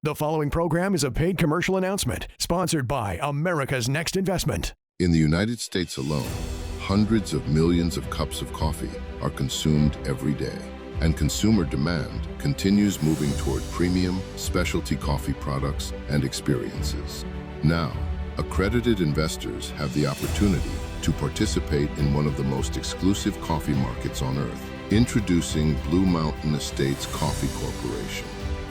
The following program is a paid commercial announcement sponsored by America's Next Investment. In the United States alone, hundreds of millions of cups of coffee are consumed every day, and consumer demand continues moving toward premium, specialty coffee products and experiences. Now, accredited investors have the opportunity to participate in one of the most exclusive coffee markets on Earth. Introducing Blue Mountain Estates Coffee Corporation.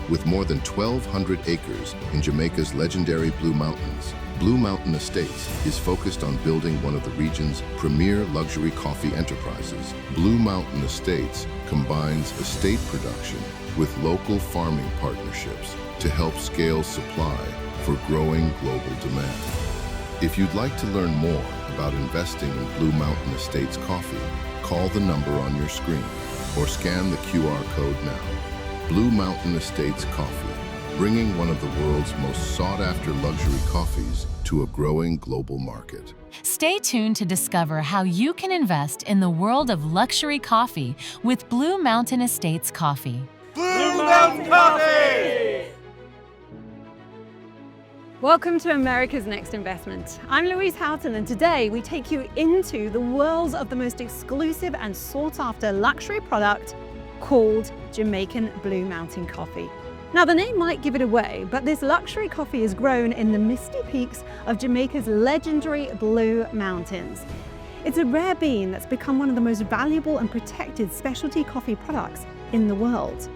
With more than 1,200 acres in Jamaica's legendary Blue Mountains, Blue Mountain Estates is focused on building one of the region's premier luxury coffee enterprises. Blue Mountain Estates combines estate production with local farming partnerships to help scale supply for growing global demand. If you'd like to learn more about investing in Blue Mountain Estates coffee, call the number on your screen or scan the QR code now. Blue Mountain Estates Coffee, bringing one of the world's most sought-after luxury coffees to a growing global market. Stay tuned to discover how you can invest in the world of luxury coffee with Blue Mountain Estates Coffee. Blue Mountain Coffee! Welcome to America's Next Investment. I'm Louise Houghton, and today we take you into the world of the most exclusive and sought-after luxury product called Jamaican Blue Mountain coffee. Now, the name might give it away, but this luxury coffee is grown in the misty peaks of Jamaica's legendary Blue Mountains. It's a rare bean that's become one of the most valuable and protected specialty coffee products in the world.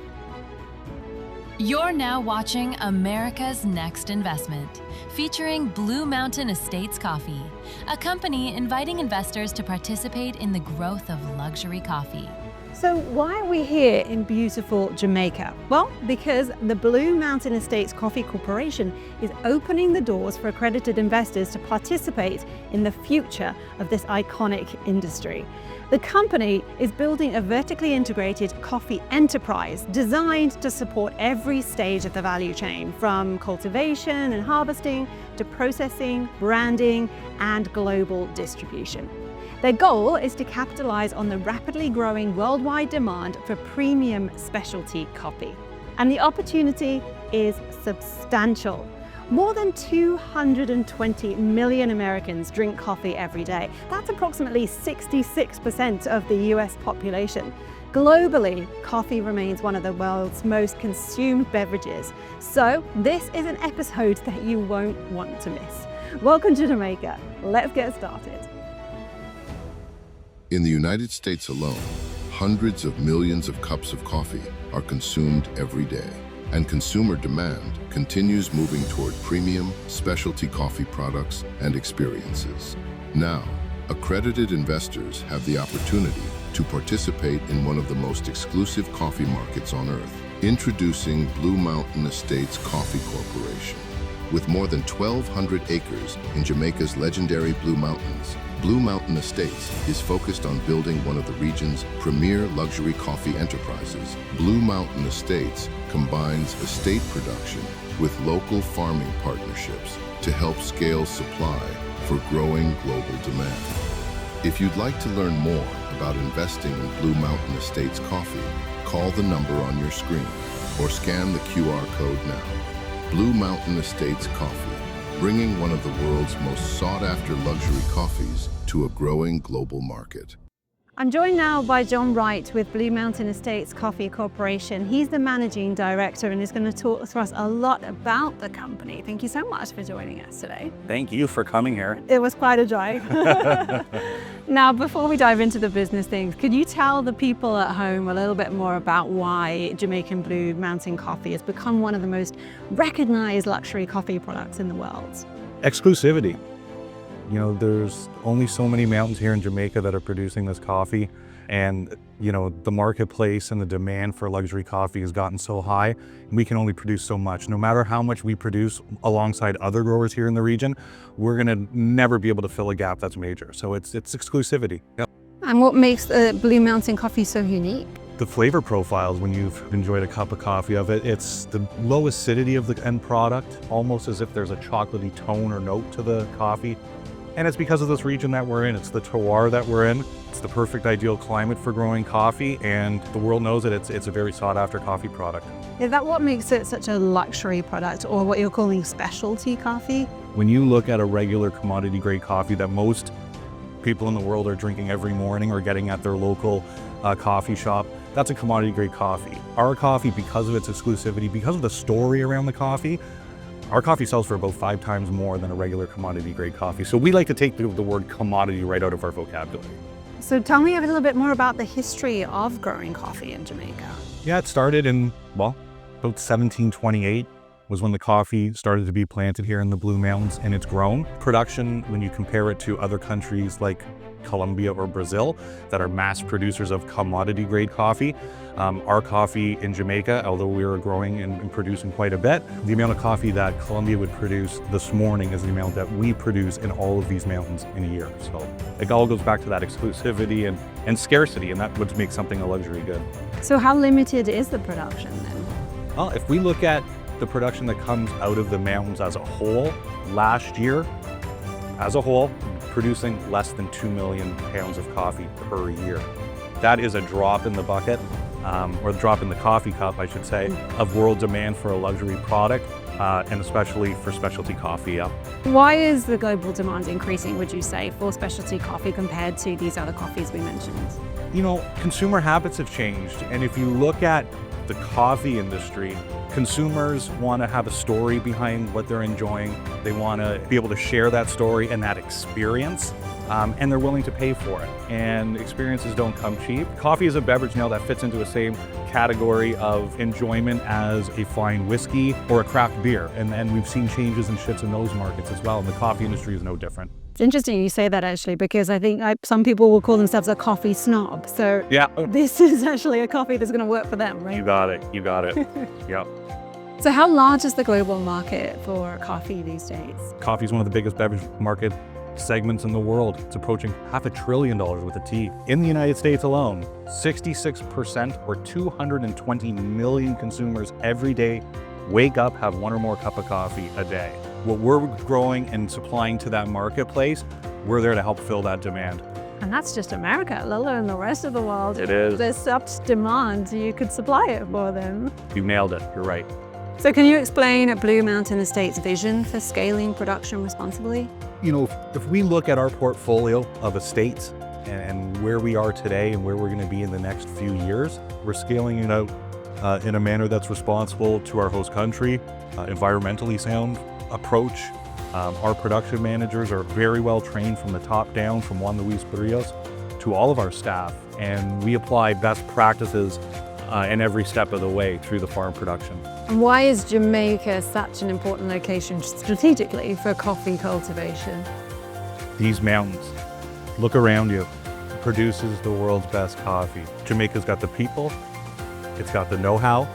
You're now watching America's Next Investment, featuring Blue Mountain Estates Coffee, a company inviting investors to participate in the growth of luxury coffee. So why are we here in beautiful Jamaica? Well, because the Blue Mountain Estates Coffee Corporation is opening the doors for accredited investors to participate in the future of this iconic industry. The company is building a vertically integrated coffee enterprise designed to support every stage of the value chain, from cultivation and harvesting to processing, branding, and global distribution. Their goal is to capitalize on the rapidly growing worldwide demand for premium specialty coffee. And the opportunity is substantial. More than 220 million Americans drink coffee every day. That's approximately 66% of the US population. Globally, coffee remains one of the world's most consumed beverages. So this is an episode that you won't want to miss. Welcome to Jamaica. Let's get started. In the United States alone, hundreds of millions of cups of coffee are consumed every day, and consumer demand continues moving toward premium, specialty coffee products and experiences. Now, accredited investors have the opportunity to participate in one of the most exclusive coffee markets on Earth. Introducing Blue Mountain Estates Coffee Corporation. With more than 1,200 acres in Jamaica's legendary Blue Mountains, Blue Mountain Estates is focused on building one of the region's premier luxury coffee enterprises. Blue Mountain Estates combines estate production with local farming partnerships to help scale supply for growing global demand. If you'd like to learn more about investing in Blue Mountain Estates coffee, call the number on your screen or scan the QR code now. Blue Mountain Estates Coffee, bringing one of the world's most sought-after luxury coffees to a growing global market. I'm joined now by John Wright with Blue Mountain Estates Coffee Corporation. He's the managing director and is going to talk to us a lot about the company. Thank you so much for joining us today. Thank you for coming here. It was quite a drive. Now, before we dive into the business things, could you tell the people at home a little bit more about why Jamaican Blue Mountain Coffee has become one of the most recognized luxury coffee products in the world? Exclusivity. You know, there's only so many mountains here in Jamaica that are producing this coffee, and the marketplace and the demand for luxury coffee has gotten so high, we can only produce so much. No matter how much we produce alongside other growers here in the region, we're gonna never be able to fill a gap that's major. So it's exclusivity. Yep. And what makes Blue Mountain coffee so unique? The flavor profiles, when you've enjoyed a cup of coffee of it, it's the low acidity of the end product, almost as if there's a chocolatey tone or note to the coffee. And it's because of this region that we're in. It's the terroir that we're in. It's the perfect ideal climate for growing coffee, and the world knows that it's a very sought after coffee product. Is that what makes it such a luxury product, or what you're calling specialty coffee? When you look at a regular commodity grade coffee that most people in the world are drinking every morning or getting at their local coffee shop, that's a commodity grade coffee. Our coffee, because of its exclusivity, because of the story around the coffee, our coffee sells for about 5 times more than a regular commodity grade coffee. So we like to take the word commodity right out of our vocabulary. So tell me a little bit more about the history of growing coffee in Jamaica. Yeah, it started in, well, about 1728 was when the coffee started to be planted here in the Blue Mountains, and it's grown. Production, when you compare it to other countries like Colombia or Brazil that are mass producers of commodity grade coffee, our coffee in Jamaica, although we were growing and producing quite a bit, the amount of coffee that Colombia would produce this morning is the amount that we produce in all of these mountains in a year. So it all goes back to that exclusivity and scarcity, and that's what makes something a luxury good. So how limited is the production then? Well, if we look at the production that comes out of the mountains as a whole, last year, as a whole, producing less than 2 million pounds of coffee per year. That is a drop in the bucket, or a drop in the coffee cup, I should say, of world demand for a luxury product, and especially for specialty coffee. Why is the global demand increasing, would you say, for specialty coffee compared to these other coffees we mentioned? You know, consumer habits have changed, and if you look at the coffee industry, consumers want to have a story behind what they're enjoying. They want to be able to share that story and that experience, and they're willing to pay for it. And experiences don't come cheap. Coffee is a beverage now that fits into the same category of enjoyment as a fine whiskey or a craft beer. And we've seen changes and shifts in those markets as well. And the coffee industry is no different. It's interesting you say that, actually, because I think some people will call themselves a coffee snob. So Yeah, this is actually a coffee that's going to work for them, right? you got it. You got it. Yeah. So how large is the global market for coffee these days? Coffee is one of the biggest beverage market segments in the world. It's approaching $500 billion with a T. In the United States alone, 66% or 220 million consumers every day wake up, have one or more cup of coffee a day. What we're growing and supplying to that marketplace, we're there to help fill that demand. And that's just America, let alone the rest of the world. It is. There's such demand, you could supply it for them. You nailed it. You're right. So can you explain Blue Mountain Estate's vision for scaling production responsibly? You know, if we look at our portfolio of estates and where we are today and where we're going to be in the next few years, we're scaling it out in a manner that's responsible to our host country, environmentally sound approach. Our production managers are very well trained from the top down, from Juan Luis Barrios to all of our staff, and we apply best practices in every step of the way through the farm production. And why is Jamaica such an important location strategically for coffee cultivation? These mountains, look around you, produces the world's best coffee. Jamaica's got the people, it's got the know-how,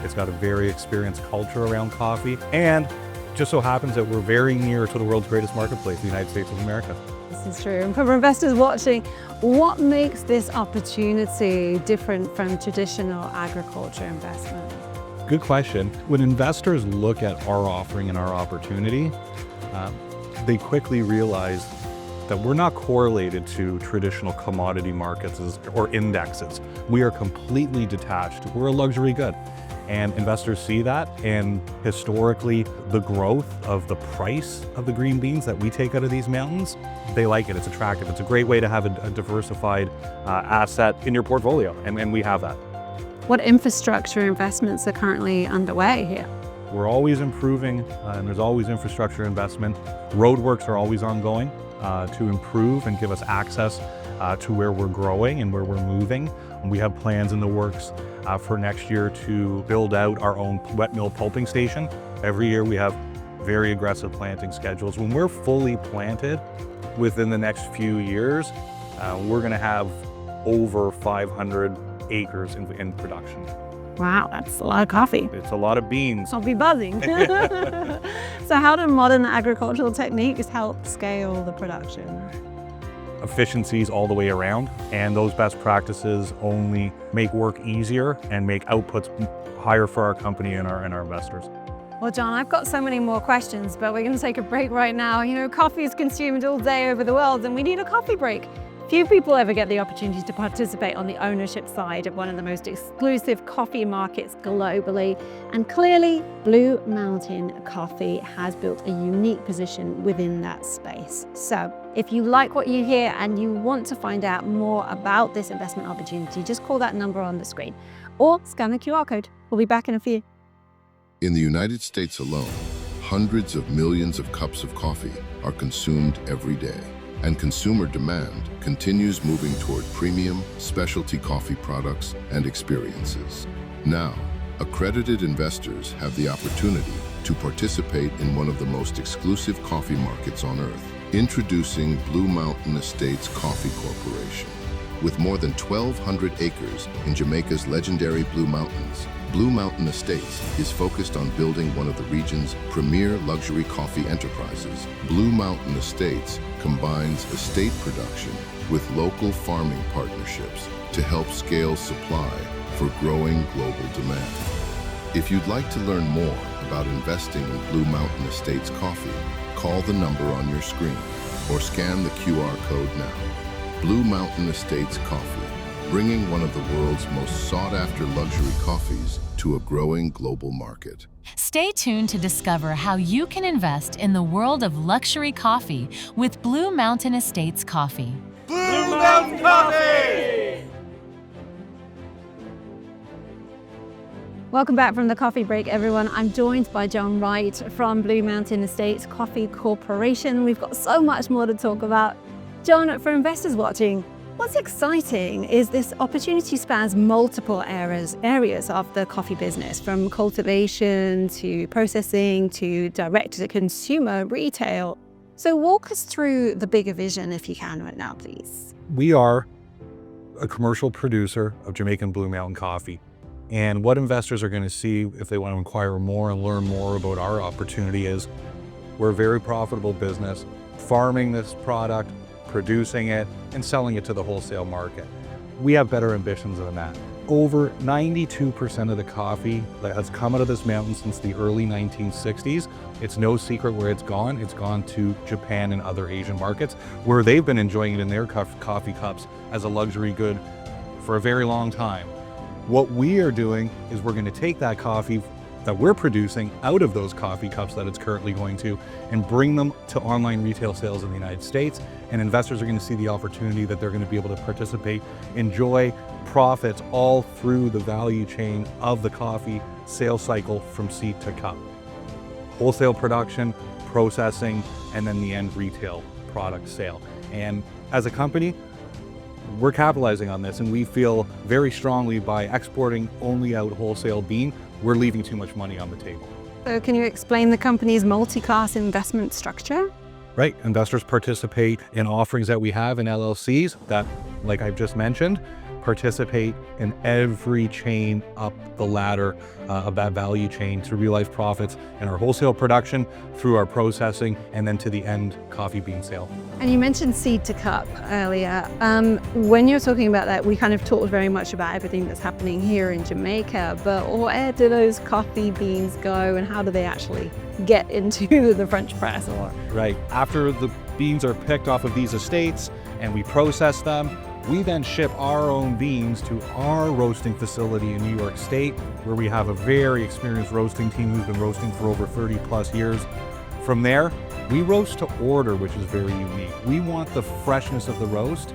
it's got a very experienced culture around coffee, and just so happens that we're very near to the world's greatest marketplace, the United States of America. This is true. And for investors watching, what makes this opportunity different from traditional agriculture investment? Good question. When investors look at our offering and our opportunity, they quickly realize that we're not correlated to traditional commodity markets or indexes. We are completely detached. We're a luxury good. And investors see that, and historically, the growth of the price of the green beans that we take out of these mountains, they like it. It's attractive. It's a great way to have a diversified asset in your portfolio, and we have that. What infrastructure investments are currently underway here? We're always improving, and there's always infrastructure investment. Roadworks are always ongoing to improve and give us access to where we're growing and where we're moving. And we have plans in the works for next year to build out our own wet mill pulping station. Every year we have very aggressive planting schedules. When we're fully planted within the next few years, we're going to have over 500 acres in production. Wow, that's a lot of coffee. It's a lot of beans. I'll be buzzing. So how do modern agricultural techniques help scale the production? Efficiencies all the way around, and those best practices only make work easier and make outputs higher for our company and our investors. Well, John, I've got so many more questions, but we're going to take a break right now. You know, coffee is consumed all day over the world, and we need a coffee break. Few people ever get the opportunity to participate on the ownership side of one of the most exclusive coffee markets globally, and clearly Blue Mountain Coffee has built a unique position within that space. So if you like what you hear and you want to find out more about this investment opportunity, just call that number on the screen or scan the QR code. We'll be back in a few. In the United States alone, hundreds of millions of cups of coffee are consumed every day, and consumer demand continues moving toward premium, specialty coffee products and experiences. Now, accredited investors have the opportunity to participate in one of the most exclusive coffee markets on Earth. Introducing Blue Mountain Estates Coffee Corporation. With more than 1,200 acres in Jamaica's legendary Blue Mountains, Blue Mountain Estates is focused on building one of the region's premier luxury coffee enterprises. Blue Mountain Estates combines estate production with local farming partnerships to help scale supply for growing global demand. If you'd like to learn more about investing in Blue Mountain Estates coffee, call the number on your screen or scan the QR code now. Blue Mountain Estates Coffee, bringing one of the world's most sought-after luxury coffees to a growing global market. Stay tuned to discover how you can invest in the world of luxury coffee with Blue Mountain Estates Coffee. Blue Mountain Coffee! Welcome back from the coffee break, everyone. I'm joined by John Wright from Blue Mountain Estates Coffee Corporation. We've got so much more to talk about. John, for investors watching, what's exciting is this opportunity spans multiple areas of the coffee business, from cultivation to processing to direct-to-consumer retail. So walk us through the bigger vision, if you can, right now, please. We are a commercial producer of Jamaican Blue Mountain coffee. And what investors are going to see if they want to inquire more and learn more about our opportunity is we're a very profitable business, farming this product, producing it, and selling it to the wholesale market. We have better ambitions than that. Over 92% of the coffee that has come out of this mountain since the early 1960s, it's no secret where it's gone. It's gone to Japan and other Asian markets where they've been enjoying it in their coffee cups as a luxury good for a very long time. What we are doing is we're going to take that coffee that we're producing out of those coffee cups that it's currently going to and bring them to online retail sales in the United States. And investors are going to see the opportunity that they're going to be able to participate, enjoy profits all through the value chain of the coffee sales cycle from seed to cup. Wholesale production, processing, and then the end retail product sale. And as a company, we're capitalizing on this, and we feel very strongly by exporting only out wholesale bean, we're leaving too much money on the table. So can you explain the company's multi-class investment structure? Right, investors participate in offerings that we have in LLCs that, like I've just mentioned, participate in every chain up the ladder of that value chain to realize profits in our wholesale production, through our processing, and then to the end coffee bean sale. And you mentioned seed to cup earlier. When you're talking about that, we kind of talked very much about everything that's happening here in Jamaica, but where do those coffee beans go and how do they actually get into the French press? Right, after the beans are picked off of these estates and we process them, we then ship our own beans to our roasting facility in New York State, where we have a very experienced roasting team who's been roasting for over 30 plus years. From there, we roast to order, which is very unique. We want the freshness of the roast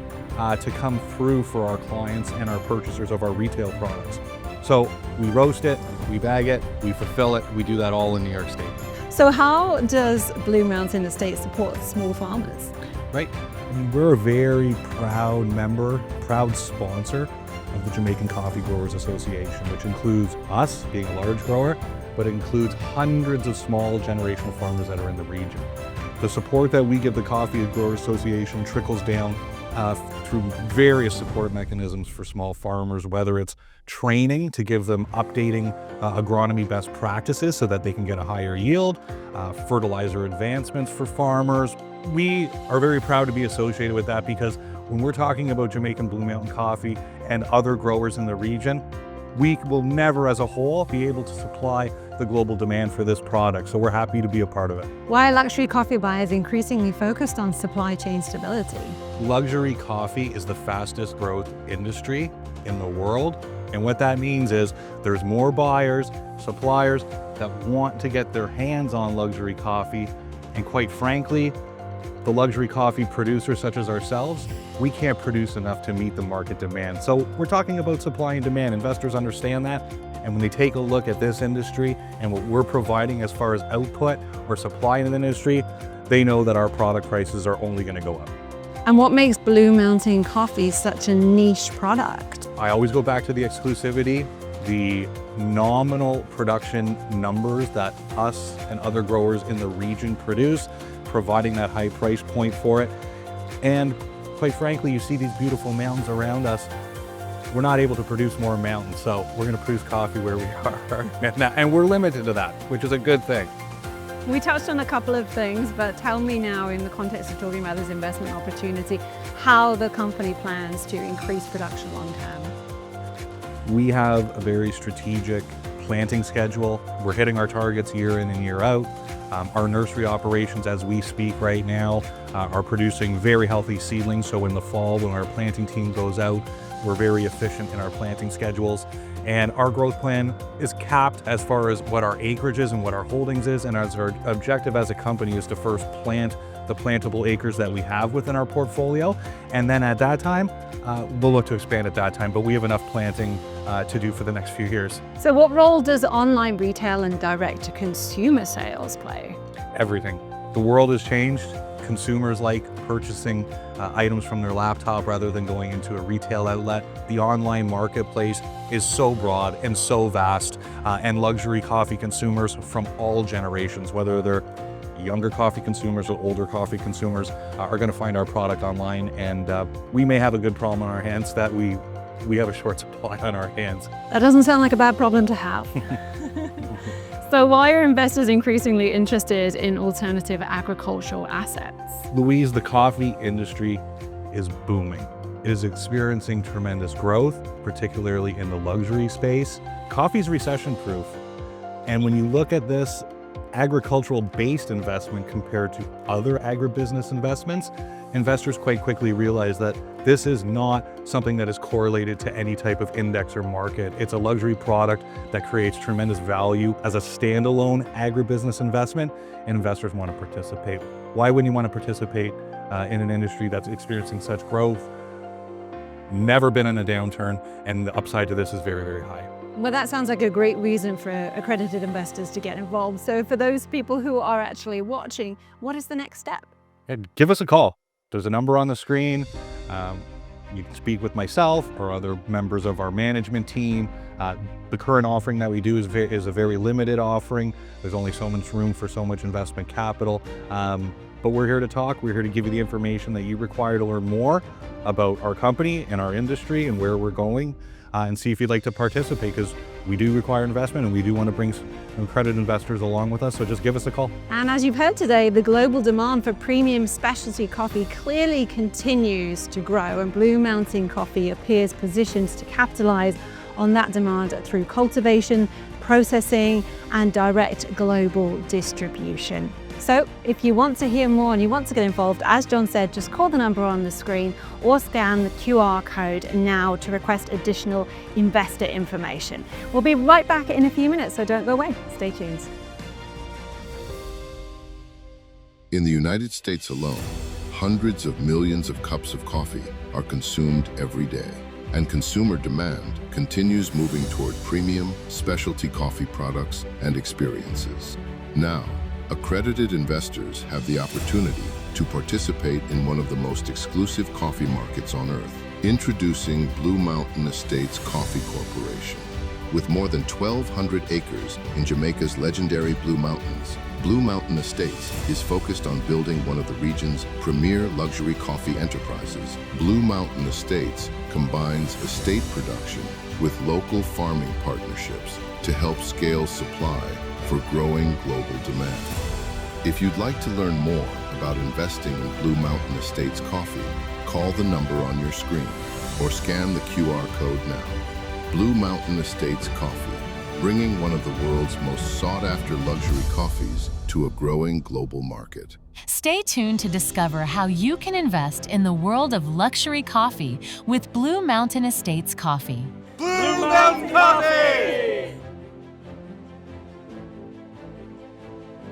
to come through for our clients and our purchasers of our retail products. So we roast it, we bag it, we fulfill it, we do that all in New York State. So how does Blue Mountain Estates support small farmers? Right. I mean, we're a very proud member, proud sponsor of the Jamaican Coffee Growers Association, which includes us being a large grower, but it includes hundreds of small generational farmers that are in the region. The support that we give the Coffee Growers Association trickles down through various support mechanisms for small farmers, whether it's training to give them updating agronomy best practices so that they can get a higher yield, fertilizer advancements for farmers. We are very proud to be associated with that because when we're talking about Jamaican Blue Mountain coffee and other growers in the region, we will never as a whole be able to supply the global demand for this product. So we're happy to be a part of it. Why are luxury coffee buyers increasingly focused on supply chain stability? Luxury coffee is the fastest growth industry in the world. And what that means is there's more buyers, suppliers that want to get their hands on luxury coffee. And quite frankly, the luxury coffee producers such as ourselves, we can't produce enough to meet the market demand. So we're talking about supply and demand. Investors understand that. And when they take a look at this industry and what we're providing as far as output or supply in the industry, they know that our product prices are only going to go up. And what makes Blue Mountain coffee such a niche product? I always go back to the exclusivity, the nominal production numbers that us and other growers in the region produce, providing that high price point for it. And quite frankly, you see these beautiful mountains around us. We're not able to produce more mountains, so we're going to produce coffee where we are. And we're limited to that, which is a good thing. We touched on a couple of things, but tell me now, in the context of talking about this investment opportunity, how the company plans to increase production long term. We have a very strategic planting schedule. We're hitting our targets year in and year out. Our nursery operations as we speak right now are producing very healthy seedlings. So in the fall, when our planting team goes out, we're very efficient in our planting schedules. And our growth plan is capped as far as what our acreage is and what our holdings is. And as our objective as a company is to first plant the plantable acres that we have within our portfolio. And then at that time, we'll look to expand at that time. But we have enough planting to do for the next few years. So what role does online retail and direct-to-consumer sales play? Everything. The world has changed. Consumers like purchasing items from their laptop rather than going into a retail outlet. The online marketplace is so broad and so vast, and luxury coffee consumers from all generations, whether they're younger coffee consumers or older coffee consumers, are going to find our product online. And we may have a good problem on our hands that we have a short supply on our hands. That doesn't sound like a bad problem to have. So why are investors increasingly interested in alternative agricultural assets? Louise, the coffee industry is booming. It is experiencing tremendous growth, particularly in the luxury space. Coffee is recession-proof. And when you look at this agricultural-based investment compared to other agribusiness investments, investors quite quickly realize that this is not something that is correlated to any type of index or market. It's a luxury product that creates tremendous value as a standalone agribusiness investment, and investors want to participate. Why wouldn't you want to participate in an industry that's experiencing such growth? Never been in a downturn, and the upside to this is very, very high. Well, that sounds like a great reason for accredited investors to get involved. So for those people who are actually watching, what is the next step? Give us a call. There's a number on the screen. You can speak with myself or other members of our management team. The current offering that we do is a very limited offering. There's only so much room for so much investment capital. But we're here to talk. We're here to give you the information that you require to learn more about our company and our industry and where we're going, and see if you'd like to participate, because we do require investment and we do want to bring some accredited investors along with us. So just give us a call. And as you've heard today, the global demand for premium specialty coffee clearly continues to grow, and Blue Mountain Coffee appears positioned to capitalize on that demand through cultivation, processing, and direct global distribution. So if you want to hear more and you want to get involved, as John said, just call the number on the screen or scan the QR code now to request additional investor information. We'll be right back in a few minutes, so don't go away. Stay tuned. In the United States alone, hundreds of millions of cups of coffee are consumed every day, and consumer demand continues moving toward premium, specialty coffee products and experiences. Now, accredited investors have the opportunity to participate in one of the most exclusive coffee markets on Earth. Introducing Blue Mountain Estates Coffee Corporation. With more than 1,200 acres in Jamaica's legendary Blue Mountains, Blue Mountain Estates is focused on building one of the region's premier luxury coffee enterprises. Blue Mountain Estates combines estate production with local farming partnerships to help scale supply for growing global demand. If you'd like to learn more about investing in Blue Mountain Estates coffee, call the number on your screen or scan the QR code now. Blue Mountain Estates Coffee, bringing one of the world's most sought-after luxury coffees to a growing global market. Stay tuned to discover how you can invest in the world of luxury coffee with Blue Mountain Estates Coffee. Blue Mountain Coffee!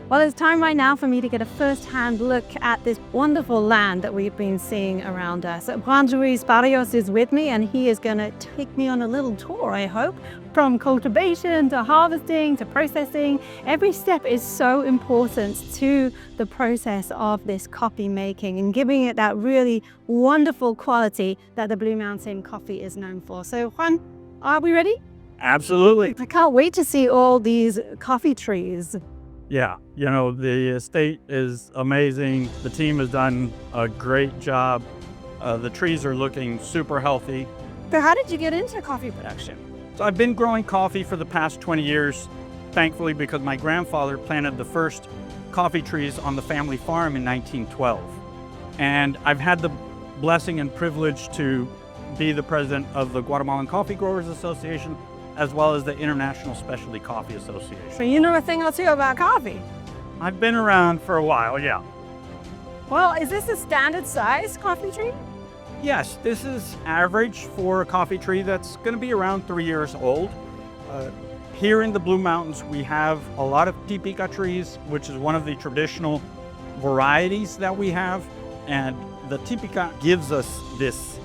Well, it's time right now for me to get a first-hand look at this wonderful land that we've been seeing around us. Juan Luis Barrios is with me, and he is going to take me on a little tour, I hope, from cultivation to harvesting to processing. Every step is so important to the process of this coffee making and giving it that really wonderful quality that the Blue Mountain coffee is known for. So, Juan, are we ready? Absolutely. I can't wait to see all these coffee trees. Yeah, you know, the estate is amazing. The team has done a great job. The trees are looking super healthy. So how did you get into coffee production? So I've been growing coffee for the past 20 years, thankfully, because my grandfather planted the first coffee trees on the family farm in 1912. And I've had the blessing and privilege to be the president of the Guatemalan Coffee Growers Association, as well as the International Specialty Coffee Association. So you know a thing or two about coffee? I've been around for a while, yeah. Well, is this a standard size coffee tree? Yes, this is average for a coffee tree that's going to be around 3 years old. Here in the Blue Mountains, we have a lot of Tipica trees, which is one of the traditional varieties that we have. And the Tipica gives us this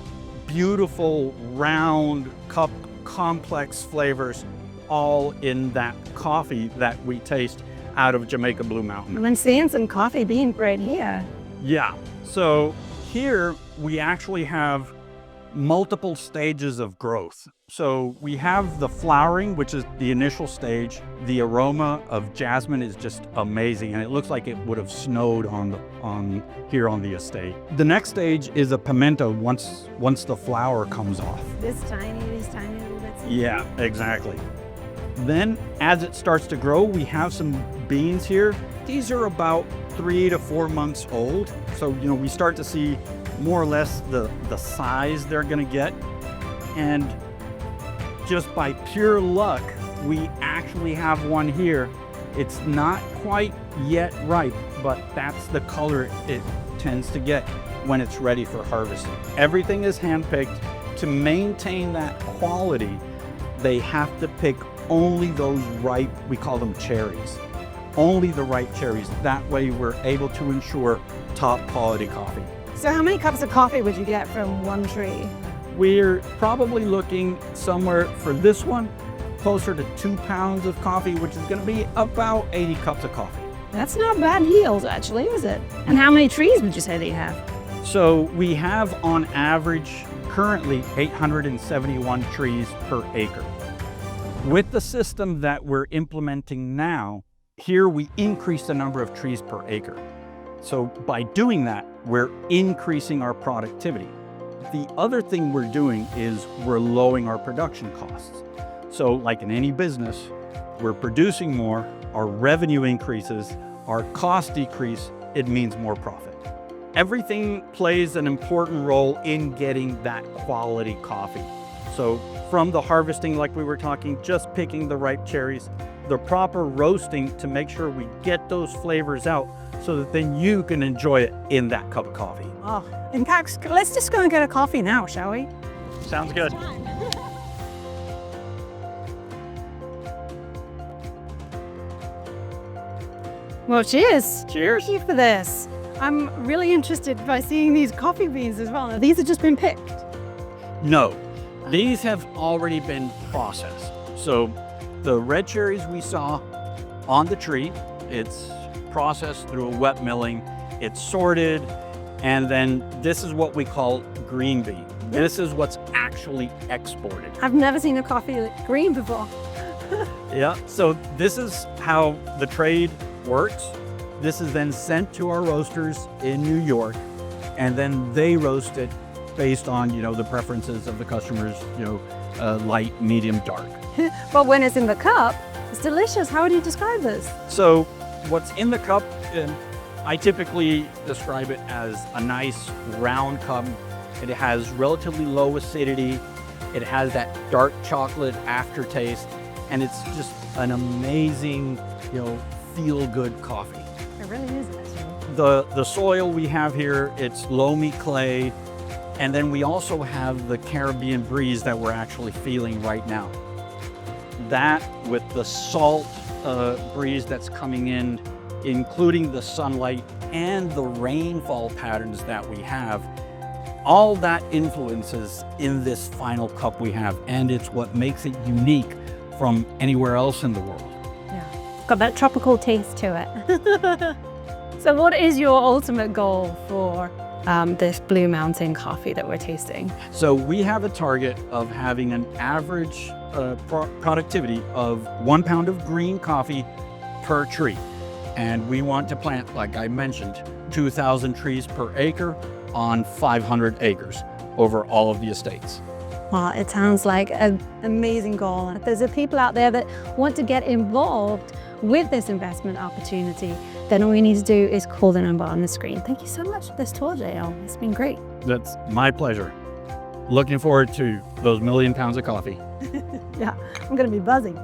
beautiful, round, cup, complex flavors, all in that coffee that we taste out of Jamaican Blue Mountain. I'm seeing some coffee being bred here. Yeah, so here we actually have multiple stages of growth. So we have the flowering, which is the initial stage. The aroma of jasmine is just amazing, and it looks like it would have snowed here on the estate. The next stage is a pimento once the flower comes off. These tiny little bits. Yeah, exactly. Then as it starts to grow, we have some beans here. These are about 3 to 4 months old. So, you know, we start to see more or less the size they're gonna get. And just by pure luck, we actually have one here. It's not quite yet ripe, but that's the color it tends to get when it's ready for harvesting. Everything is handpicked. To maintain that quality, they have to pick only those ripe, we call them cherries. Only the ripe cherries. That way we're able to ensure top quality coffee. So how many cups of coffee would you get from one tree? We're probably looking somewhere for this one, closer to 2 pounds of coffee, which is gonna be about 80 cups of coffee. That's not bad yield, actually, is it? And how many trees would you say that you have? So we have on average currently 871 trees per acre. With the system that we're implementing now, here we increase the number of trees per acre. So by doing that, we're increasing our productivity. The other thing we're doing is we're lowering our production costs. So like in any business, we're producing more, our revenue increases, our costs decrease, it means more profit. Everything plays an important role in getting that quality coffee. So from the harvesting, like we were talking, just picking the ripe cherries, the proper roasting to make sure we get those flavors out so that then you can enjoy it in that cup of coffee. Oh, in fact, let's just go and get a coffee now, shall we? Sounds good. Well, cheers. Cheers. Thank you for this. I'm really interested by seeing these coffee beans as well. Now, these have just been picked. No, these have already been processed. So the red cherries we saw on the tree, it's processed through a wet milling, it's sorted, and then this is what we call green bean. This is what's actually exported. I've never seen a coffee like green before. Yeah, so this is how the trade works. This is then sent to our roasters in New York, and then they roast it based on, you know, the preferences of the customers, you know, light, medium, dark. But when it's in the cup, it's delicious. How would you describe this? So what's in the cup, I typically describe it as a nice round cup. It has relatively low acidity. It has that dark chocolate aftertaste. and it's just an amazing, feel-good coffee. It really is, actually. The soil we have here, it's loamy clay, and then we also have the Caribbean breeze that we're actually feeling right now. That with the salt breeze that's coming in, including the sunlight and the rainfall patterns that we have, all that influences in this final cup we have, and it's what makes it unique from anywhere else in the world. Yeah, got that tropical taste to it. So what is your ultimate goal for this Blue Mountain coffee that we're tasting? So we have a target of having an average productivity of 1 pound of green coffee per tree. And we want to plant, like I mentioned, 2,000 trees per acre on 500 acres over all of the estates. Well, it sounds like an amazing goal. And if there's people out there that want to get involved with this investment opportunity, then all you need to do is call the number on the screen. Thank you so much for this tour, JL. It's been great. That's my pleasure. Looking forward to those 1,000,000 pounds of coffee. Yeah, I'm going to be buzzing.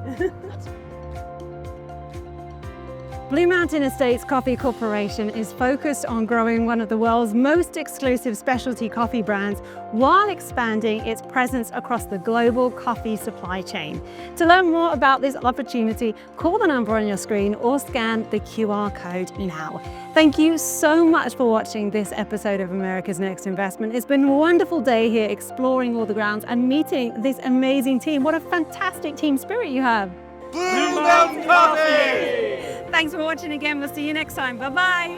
Blue Mountain Estates Coffee Corporation is focused on growing one of the world's most exclusive specialty coffee brands while expanding its presence across the global coffee supply chain. To learn more about this opportunity, call the number on your screen or scan the QR code now. Thank you so much for watching this episode of America's Next Investment. It's been a wonderful day here exploring all the grounds and meeting this amazing team. What a fantastic team spirit you have. Blue Mountain Coffee! Thanks for watching again. We'll see you next time. Bye-bye.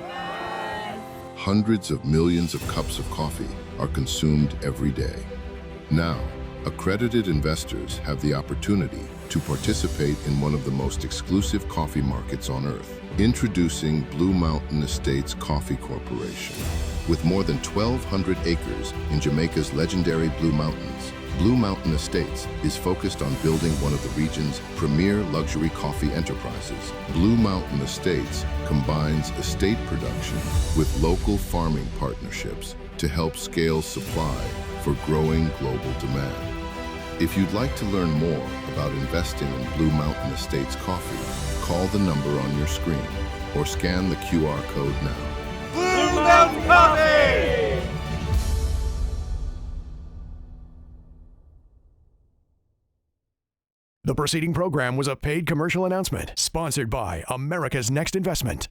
Hundreds of millions of cups of coffee are consumed every day. Now, accredited investors have the opportunity to participate in one of the most exclusive coffee markets on Earth. Introducing Blue Mountain Estates Coffee Corporation. With more than 1,200 acres in Jamaica's legendary Blue Mountains, Blue Mountain Estates is focused on building one of the region's premier luxury coffee enterprises. Blue Mountain Estates combines estate production with local farming partnerships to help scale supply for growing global demand. If you'd like to learn more about investing in Blue Mountain Estates coffee, call the number on your screen or scan the QR code now. Blue Mountain Coffee! The preceding program was a paid commercial announcement sponsored by America's Next Investment.